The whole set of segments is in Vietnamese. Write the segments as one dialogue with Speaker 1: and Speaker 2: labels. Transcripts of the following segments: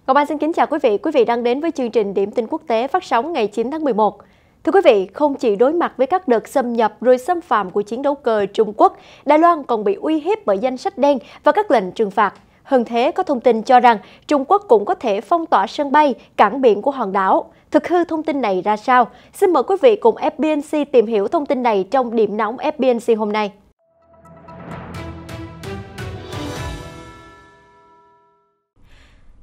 Speaker 1: Ngọc Anh xin kính chào quý vị đang đến với chương trình Điểm tin quốc tế phát sóng ngày 9 tháng 11. Thưa quý vị, không chỉ đối mặt với các đợt xâm nhập rồi xâm phạm của chiến đấu cơ Trung Quốc, Đài Loan còn bị uy hiếp bởi danh sách đen và các lệnh trừng phạt. Hơn thế, có thông tin cho rằng Trung Quốc cũng có thể phong tỏa sân bay, cảng biển của hòn đảo. Thực hư thông tin này ra sao? Xin mời quý vị cùng FBNC tìm hiểu thông tin này trong Điểm nóng FBNC hôm nay.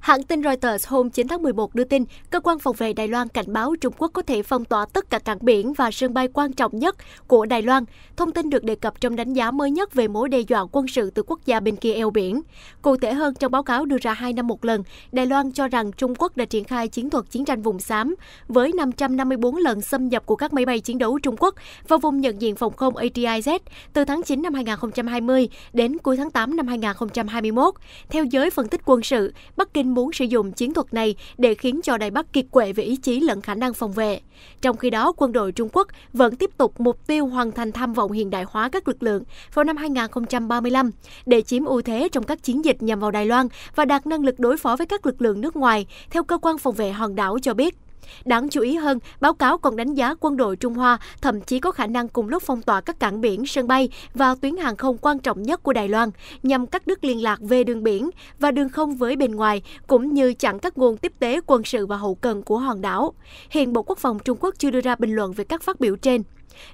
Speaker 1: Hãng tin Reuters hôm 9 tháng 11 đưa tin, cơ quan phòng vệ Đài Loan cảnh báo Trung Quốc có thể phong tỏa tất cả cảng biển và sân bay quan trọng nhất của Đài Loan. Thông tin được đề cập trong đánh giá mới nhất về mối đe dọa quân sự từ quốc gia bên kia eo biển. Cụ thể hơn, trong báo cáo đưa ra 2 năm một lần, Đài Loan cho rằng Trung Quốc đã triển khai chiến thuật chiến tranh vùng xám với 554 lần xâm nhập của các máy bay chiến đấu Trung Quốc vào vùng nhận diện phòng không ATIZ từ tháng 9 năm 2020 đến cuối tháng 8 năm 2021. Theo giới phân tích quân sự, Bắc Kinh muốn sử dụng chiến thuật này để khiến cho Đài Bắc kiệt quệ về ý chí lẫn khả năng phòng vệ. Trong khi đó, quân đội Trung Quốc vẫn tiếp tục mục tiêu hoàn thành tham vọng hiện đại hóa các lực lượng vào năm 2035 để chiếm ưu thế trong các chiến dịch nhằm vào Đài Loan và đạt năng lực đối phó với các lực lượng nước ngoài, theo cơ quan phòng vệ hòn đảo cho biết. Đáng chú ý hơn, báo cáo còn đánh giá quân đội Trung Hoa thậm chí có khả năng cùng lúc phong tỏa các cảng biển, sân bay và tuyến hàng không quan trọng nhất của Đài Loan nhằm cắt đứt liên lạc về đường biển và đường không với bên ngoài, cũng như chặn các nguồn tiếp tế quân sự và hậu cần của hòn đảo. Hiện Bộ Quốc phòng Trung Quốc chưa đưa ra bình luận về các phát biểu trên.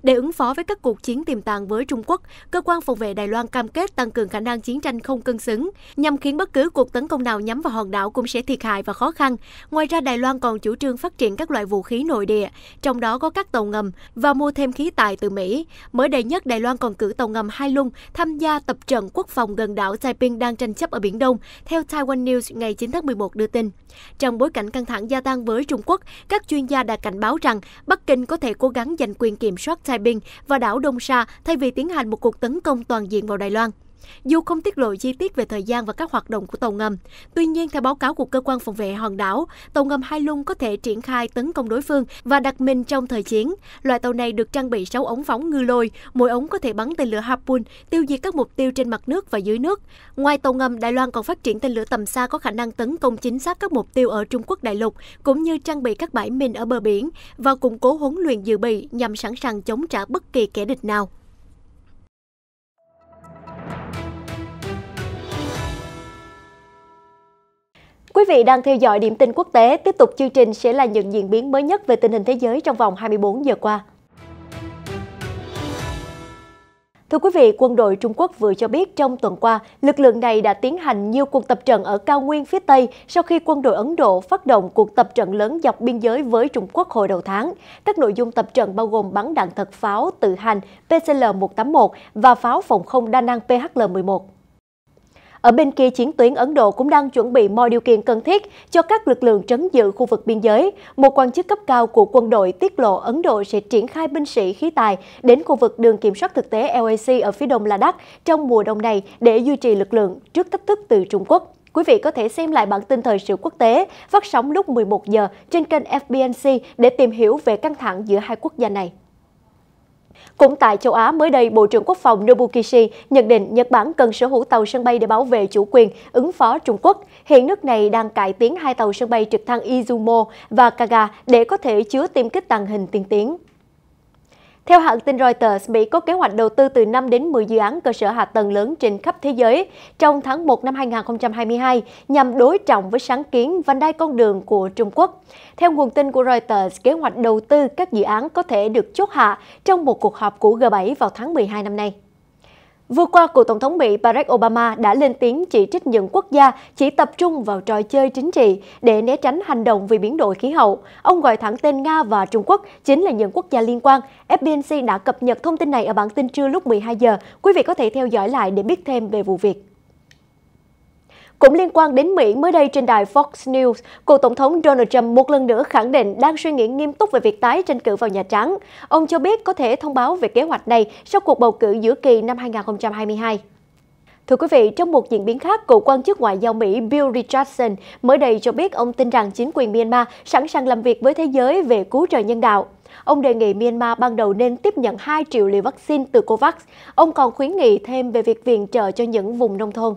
Speaker 1: Để ứng phó với các cuộc chiến tiềm tàng với Trung Quốc, cơ quan phòng vệ Đài Loan cam kết tăng cường khả năng chiến tranh không cân xứng, nhằm khiến bất cứ cuộc tấn công nào nhắm vào hòn đảo cũng sẽ thiệt hại và khó khăn. Ngoài ra, Đài Loan còn chủ trương phát triển các loại vũ khí nội địa, trong đó có các tàu ngầm, và mua thêm khí tài từ Mỹ. Mới đây nhất, Đài Loan còn cử tàu ngầm Hai Lung tham gia tập trận quốc phòng gần đảo Taiping đang tranh chấp ở Biển Đông, theo Taiwan News ngày 9 tháng 11 đưa tin. Trong bối cảnh căng thẳng gia tăng với Trung Quốc, các chuyên gia đã cảnh báo rằng Bắc Kinh có thể cố gắng giành quyền kiểm soát Taiping và đảo Đông Sa thay vì tiến hành một cuộc tấn công toàn diện vào Đài Loan. Dù không tiết lộ chi tiết về thời gian và các hoạt động của tàu ngầm, tuy nhiên theo báo cáo của cơ quan phòng vệ hòn đảo, tàu ngầm Hai Lung có thể triển khai tấn công đối phương và đặt mình trong thời chiến. Loại tàu này được trang bị 6 ống phóng ngư lôi, mỗi ống có thể bắn tên lửa Harpoon, tiêu diệt các mục tiêu trên mặt nước và dưới nước. Ngoài tàu ngầm, Đài Loan còn phát triển tên lửa tầm xa có khả năng tấn công chính xác các mục tiêu ở Trung Quốc đại lục, cũng như trang bị các bãi mìn ở bờ biển và củng cố huấn luyện dự bị nhằm sẵn sàng chống trả bất kỳ kẻ địch nào. Quý vị đang theo dõi Điểm tin quốc tế, tiếp tục chương trình sẽ là những diễn biến mới nhất về tình hình thế giới trong vòng 24 giờ qua. Thưa quý vị, quân đội Trung Quốc vừa cho biết trong tuần qua, lực lượng này đã tiến hành nhiều cuộc tập trận ở cao nguyên phía Tây sau khi quân đội Ấn Độ phát động cuộc tập trận lớn dọc biên giới với Trung Quốc hồi đầu tháng. Các nội dung tập trận bao gồm bắn đạn thật pháo tự hành PCL-181 và pháo phòng không đa năng PHL-11. Ở bên kia chiến tuyến, Ấn Độ cũng đang chuẩn bị mọi điều kiện cần thiết cho các lực lượng trấn giữ khu vực biên giới. Một quan chức cấp cao của quân đội tiết lộ Ấn Độ sẽ triển khai binh sĩ khí tài đến khu vực đường kiểm soát thực tế LAC ở phía đông Ladakh trong mùa đông này để duy trì lực lượng trước thách thức từ Trung Quốc. Quý vị có thể xem lại bản tin thời sự quốc tế phát sóng lúc 11 giờ trên kênh FBNC để tìm hiểu về căng thẳng giữa hai quốc gia này. Cũng tại châu Á, mới đây, Bộ trưởng Quốc phòng Nobuo Kishi nhận định Nhật Bản cần sở hữu tàu sân bay để bảo vệ chủ quyền, ứng phó Trung Quốc. Hiện nước này đang cải tiến 2 tàu sân bay trực thăng Izumo và Kaga để có thể chứa tiêm kích tàng hình tiên tiến. Theo hãng tin Reuters, Mỹ có kế hoạch đầu tư từ 5 đến 10 dự án cơ sở hạ tầng lớn trên khắp thế giới trong tháng 1 năm 2022 nhằm đối trọng với sáng kiến vành đai con đường của Trung Quốc. Theo nguồn tin của Reuters, kế hoạch đầu tư các dự án có thể được chốt hạ trong một cuộc họp của G7 vào tháng 12 năm nay. Vừa qua, cựu Tổng thống Mỹ Barack Obama đã lên tiếng chỉ trích những quốc gia chỉ tập trung vào trò chơi chính trị để né tránh hành động vì biến đổi khí hậu. Ông gọi thẳng tên Nga và Trung Quốc chính là những quốc gia liên quan. FBNC đã cập nhật thông tin này ở bản tin trưa lúc 12 giờ. Quý vị có thể theo dõi lại để biết thêm về vụ việc. Cũng liên quan đến Mỹ, mới đây trên đài Fox News, cựu Tổng thống Donald Trump một lần nữa khẳng định đang suy nghĩ nghiêm túc về việc tái tranh cử vào Nhà Trắng. Ông cho biết có thể thông báo về kế hoạch này sau cuộc bầu cử giữa kỳ năm 2022. Thưa quý vị, trong một diễn biến khác, cựu quan chức ngoại giao Mỹ Bill Richardson mới đây cho biết ông tin rằng chính quyền Myanmar sẵn sàng làm việc với thế giới về cứu trợ nhân đạo. Ông đề nghị Myanmar ban đầu nên tiếp nhận 2 triệu liều vaccine từ COVAX. Ông còn khuyến nghị thêm về việc viện trợ cho những vùng nông thôn.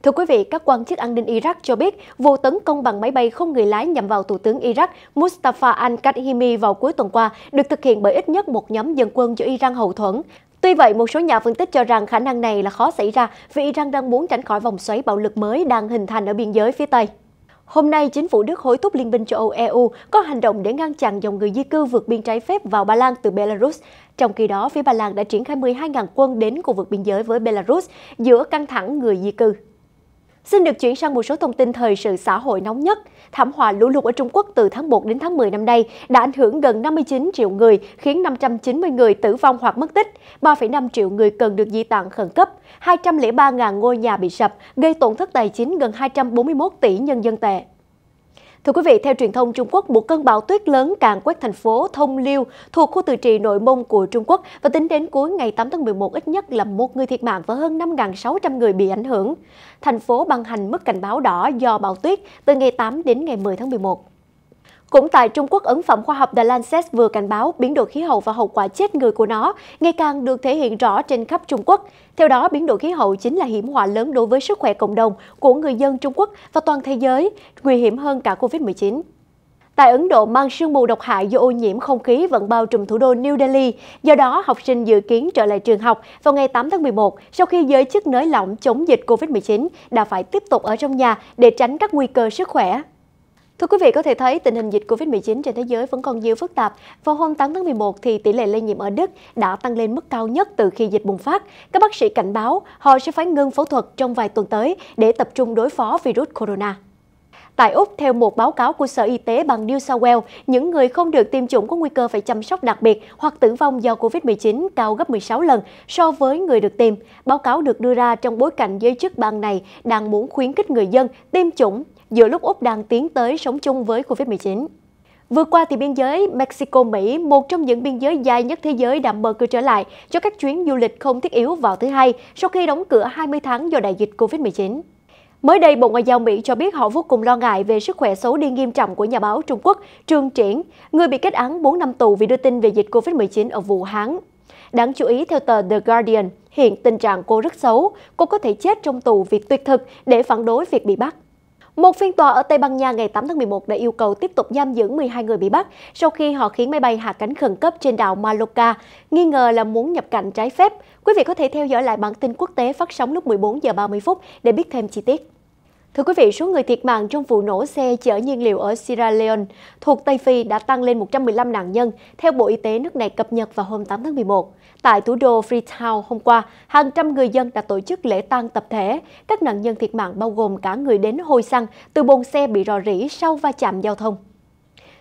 Speaker 1: Thưa quý vị, các quan chức an ninh Iraq cho biết vụ tấn công bằng máy bay không người lái nhằm vào Thủ tướng Iraq Mustafa al-Kadhimi vào cuối tuần qua được thực hiện bởi ít nhất một nhóm dân quân do Iran hậu thuẫn. Tuy vậy, một số nhà phân tích cho rằng khả năng này là khó xảy ra vì Iran đang muốn tránh khỏi vòng xoáy bạo lực mới đang hình thành ở biên giới phía Tây. Hôm nay, chính phủ Đức hối thúc Liên minh châu Âu EU có hành động để ngăn chặn dòng người di cư vượt biên trái phép vào Ba Lan từ Belarus. Trong khi đó, phía Ba Lan đã triển khai 12.000 quân đến khu vực biên giới với Belarus giữa căng thẳng người di cư. Xin được chuyển sang một số thông tin thời sự xã hội nóng nhất. Thảm họa lũ lụt ở Trung Quốc từ tháng 1 đến tháng 10 năm nay đã ảnh hưởng gần 59 triệu người, khiến 590 người tử vong hoặc mất tích, 3,5 triệu người cần được di tản khẩn cấp, 203.000 ngôi nhà bị sập, gây tổn thất tài chính gần 241 tỷ nhân dân tệ. Thưa quý vị, theo truyền thông Trung Quốc, một cơn bão tuyết lớn càn quét thành phố Thông Liêu thuộc khu tự trị Nội Mông của Trung Quốc và tính đến cuối ngày 8 tháng 11 ít nhất là 1 người thiệt mạng và hơn 5.600 người bị ảnh hưởng. Thành phố ban hành mức cảnh báo đỏ do bão tuyết từ ngày 8 đến ngày 10 tháng 11. Cũng tại Trung Quốc, ấn phẩm khoa học The Lancet vừa cảnh báo biến đổi khí hậu và hậu quả chết người của nó ngày càng được thể hiện rõ trên khắp Trung Quốc. Theo đó, biến đổi khí hậu chính là hiểm họa lớn đối với sức khỏe cộng đồng của người dân Trung Quốc và toàn thế giới, nguy hiểm hơn cả Covid-19. Tại Ấn Độ, màn sương mù độc hại do ô nhiễm không khí vẫn bao trùm thủ đô New Delhi. Do đó, học sinh dự kiến trở lại trường học vào ngày 8 tháng 11 sau khi giới chức nới lỏng chống dịch Covid-19 đã phải tiếp tục ở trong nhà để tránh các nguy cơ sức khỏe. Thưa quý vị, có thể thấy tình hình dịch Covid-19 trên thế giới vẫn còn nhiều phức tạp. Vào hôm 8 tháng 11 thì tỷ lệ lây nhiễm ở Đức đã tăng lên mức cao nhất từ khi dịch bùng phát. Các bác sĩ cảnh báo họ sẽ phải ngưng phẫu thuật trong vài tuần tới để tập trung đối phó virus corona. Tại Úc, theo một báo cáo của Sở Y tế bang New South Wales, những người không được tiêm chủng có nguy cơ phải chăm sóc đặc biệt hoặc tử vong do Covid-19 cao gấp 16 lần so với người được tiêm. Báo cáo được đưa ra trong bối cảnh giới chức bang này đang muốn khuyến khích người dân tiêm chủng giữa lúc Úc đang tiến tới sống chung với Covid-19. Vừa qua thì biên giới Mexico-Mỹ, một trong những biên giới dài nhất thế giới đã mở cửa trở lại cho các chuyến du lịch không thiết yếu vào thứ Hai sau khi đóng cửa 20 tháng do đại dịch Covid-19. Mới đây, Bộ Ngoại giao Mỹ cho biết họ vô cùng lo ngại về sức khỏe xấu đi nghiêm trọng của nhà báo Trung Quốc Trương Triển, người bị kết án 4 năm tù vì đưa tin về dịch Covid-19 ở Vũ Hán. Đáng chú ý, theo tờ The Guardian, hiện tình trạng cô rất xấu, cô có thể chết trong tù vì tuyệt thực để phản đối việc bị bắt. Một phiên tòa ở Tây Ban Nha ngày 8 tháng 11 đã yêu cầu tiếp tục giam giữ 12 người bị bắt sau khi họ khiến máy bay hạ cánh khẩn cấp trên đảo Mallorca, nghi ngờ là muốn nhập cảnh trái phép. Quý vị có thể theo dõi lại bản tin quốc tế phát sóng lúc 14 giờ 30 phút để biết thêm chi tiết. Thưa quý vị, số người thiệt mạng trong vụ nổ xe chở nhiên liệu ở Sierra Leone thuộc Tây Phi đã tăng lên 115 nạn nhân, theo Bộ Y tế nước này cập nhật vào hôm 8 tháng 11. Tại thủ đô Freetown hôm qua, hàng trăm người dân đã tổ chức lễ tang tập thể. Các nạn nhân thiệt mạng bao gồm cả người đến hôi xăng từ bồn xe bị rò rỉ sau va chạm giao thông.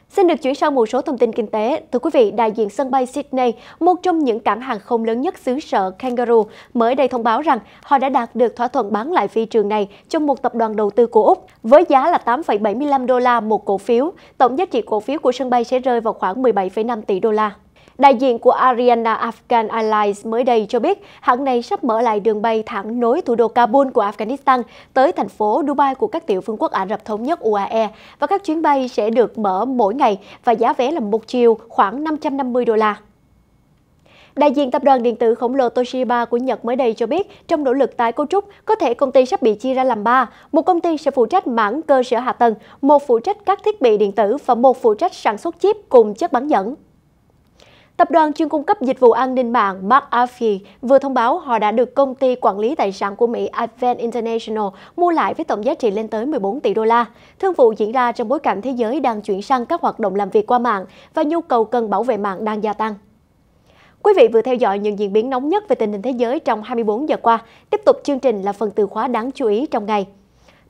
Speaker 1: Xin được chuyển sang một số thông tin kinh tế. Thưa quý vị, đại diện sân bay Sydney, một trong những cảng hàng không lớn nhất xứ sở Kangaroo, mới đây thông báo rằng họ đã đạt được thỏa thuận bán lại phi trường này cho một tập đoàn đầu tư của Úc với giá là 8,75 đô la một cổ phiếu. Tổng giá trị cổ phiếu của sân bay sẽ rơi vào khoảng 17,5 tỷ đô la. Đại diện của Ariana Afghan Airlines mới đây cho biết hãng này sắp mở lại đường bay thẳng nối thủ đô Kabul của Afghanistan tới thành phố Dubai của các tiểu vương quốc Ả Rập Thống Nhất UAE và các chuyến bay sẽ được mở mỗi ngày và giá vé là một chiều khoảng 550 đô la. Đại diện tập đoàn điện tử khổng lồ Toshiba của Nhật mới đây cho biết trong nỗ lực tái cấu trúc, có thể công ty sắp bị chia ra làm 3. Một công ty sẽ phụ trách mảng cơ sở hạ tầng, một phụ trách các thiết bị điện tử và một phụ trách sản xuất chip cùng chất bán dẫn. Tập đoàn chuyên cung cấp dịch vụ an ninh mạng McAfee vừa thông báo họ đã được công ty quản lý tài sản của Mỹ Advent International mua lại với tổng giá trị lên tới 14 tỷ đô la. Thương vụ diễn ra trong bối cảnh thế giới đang chuyển sang các hoạt động làm việc qua mạng và nhu cầu cần bảo vệ mạng đang gia tăng. Quý vị vừa theo dõi những diễn biến nóng nhất về tình hình thế giới trong 24 giờ qua. Tiếp tục chương trình là phần từ khóa đáng chú ý trong ngày.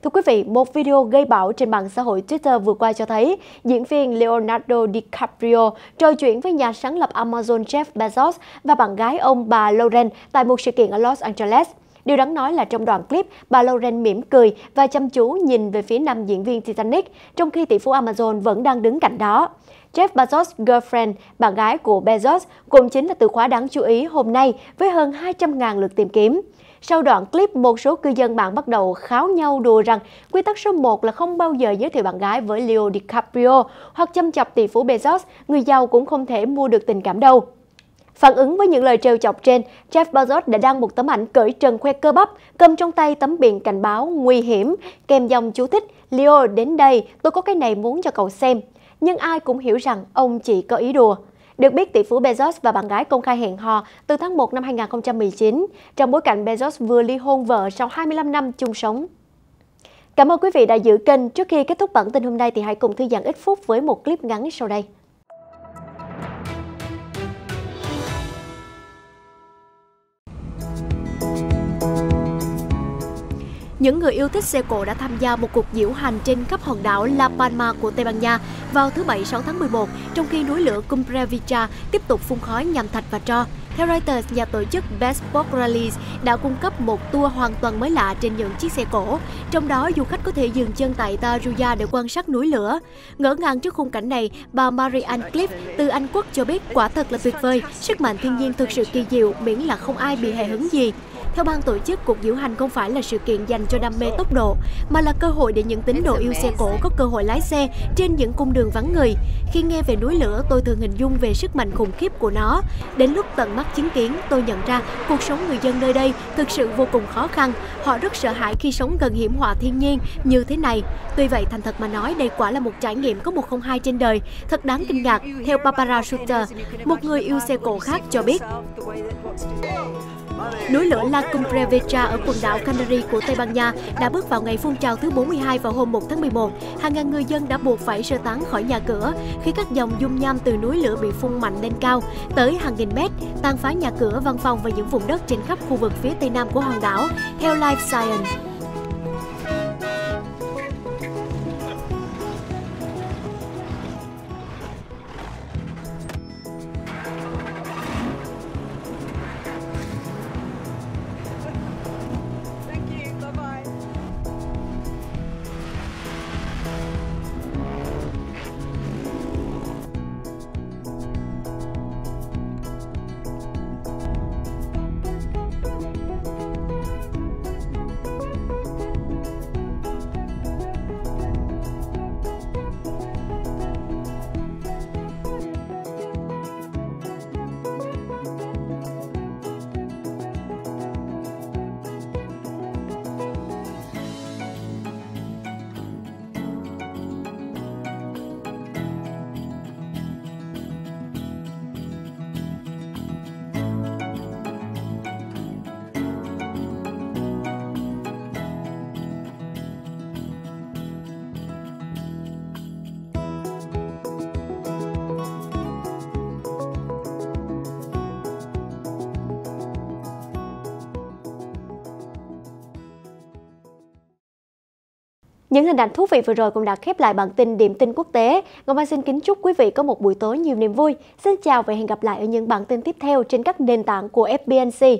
Speaker 1: Thưa quý vị, một video gây bão trên mạng xã hội Twitter vừa qua cho thấy diễn viên Leonardo DiCaprio trò chuyện với nhà sáng lập Amazon Jeff Bezos và bạn gái ông bà Lauren tại một sự kiện ở Los Angeles. Điều đáng nói là trong đoạn clip, bà Lauren mỉm cười và chăm chú nhìn về phía nam diễn viên Titanic, trong khi tỷ phú Amazon vẫn đang đứng cạnh đó. Jeff Bezos' girlfriend, bạn gái của Bezos, cũng chính là từ khóa đáng chú ý hôm nay với hơn 200.000 lượt tìm kiếm. Sau đoạn clip, một số cư dân mạng bắt đầu kháo nhau đùa rằng quy tắc số 1 là không bao giờ giới thiệu bạn gái với Leo DiCaprio hoặc châm chọc tỷ phú Bezos, người giàu cũng không thể mua được tình cảm đâu. Phản ứng với những lời trêu chọc trên, Jeff Bezos đã đăng một tấm ảnh cởi trần khoe cơ bắp, cầm trong tay tấm biển cảnh báo nguy hiểm, kèm dòng chú thích "Leo đến đây, tôi có cái này muốn cho cậu xem." Nhưng ai cũng hiểu rằng ông chỉ có ý đùa. Được biết, tỷ phú Bezos và bạn gái công khai hẹn hò từ tháng 1 năm 2019, trong bối cảnh Bezos vừa ly hôn vợ sau 25 năm chung sống. Cảm ơn quý vị đã giữ kênh. Trước khi kết thúc bản tin hôm nay thì hãy cùng thư giãn ít phút với một clip ngắn sau đây. Những người yêu thích xe cộ đã tham gia một cuộc diễu hành trên khắp hòn đảo La Palma của Tây Ban Nha vào thứ Bảy 6 tháng 11, trong khi núi lửa Cumbre Vitra tiếp tục phun khói nham thạch và tro. Theo Reuters, nhà tổ chức Best Sport Rallies đã cung cấp một tour hoàn toàn mới lạ trên những chiếc xe cổ. Trong đó, du khách có thể dừng chân tại Taruya để quan sát núi lửa. Ngỡ ngàng trước khung cảnh này, bà Marianne Cliff từ Anh Quốc cho biết quả thật là tuyệt vời, sức mạnh thiên nhiên thực sự kỳ diệu miễn là không ai bị hề hứng gì. Theo ban tổ chức, cuộc diễu hành không phải là sự kiện dành cho đam mê tốc độ, mà là cơ hội để những tín đồ yêu xe cổ có cơ hội lái xe trên những cung đường vắng người. Khi nghe về núi lửa, tôi thường hình dung về sức mạnh khủng khiếp của nó. Đến lúc tận mắt chứng kiến, tôi nhận ra cuộc sống người dân nơi đây thực sự vô cùng khó khăn. Họ rất sợ hãi khi sống gần hiểm họa thiên nhiên như thế này. Tuy vậy, thành thật mà nói, đây quả là một trải nghiệm có 102 trên đời, thật đáng kinh ngạc, theo Barbara Suter, một người yêu xe cổ khác cho biết. Núi lửa La Cumbre Vitra ở quần đảo Canary của Tây Ban Nha đã bước vào ngày phun trào thứ 42 vào hôm 1 tháng 11. Hàng ngàn người dân đã buộc phải sơ tán khỏi nhà cửa khi các dòng dung nham từ núi lửa bị phun mạnh lên cao tới hàng nghìn mét, tàn phá nhà cửa, văn phòng và những vùng đất trên khắp khu vực phía tây nam của hòn đảo, theo Life Science. Những hình ảnh thú vị vừa rồi cũng đã khép lại bản tin Điểm tin quốc tế. Ngọc Anh xin kính chúc quý vị có một buổi tối nhiều niềm vui. Xin chào và hẹn gặp lại ở những bản tin tiếp theo trên các nền tảng của FBNC.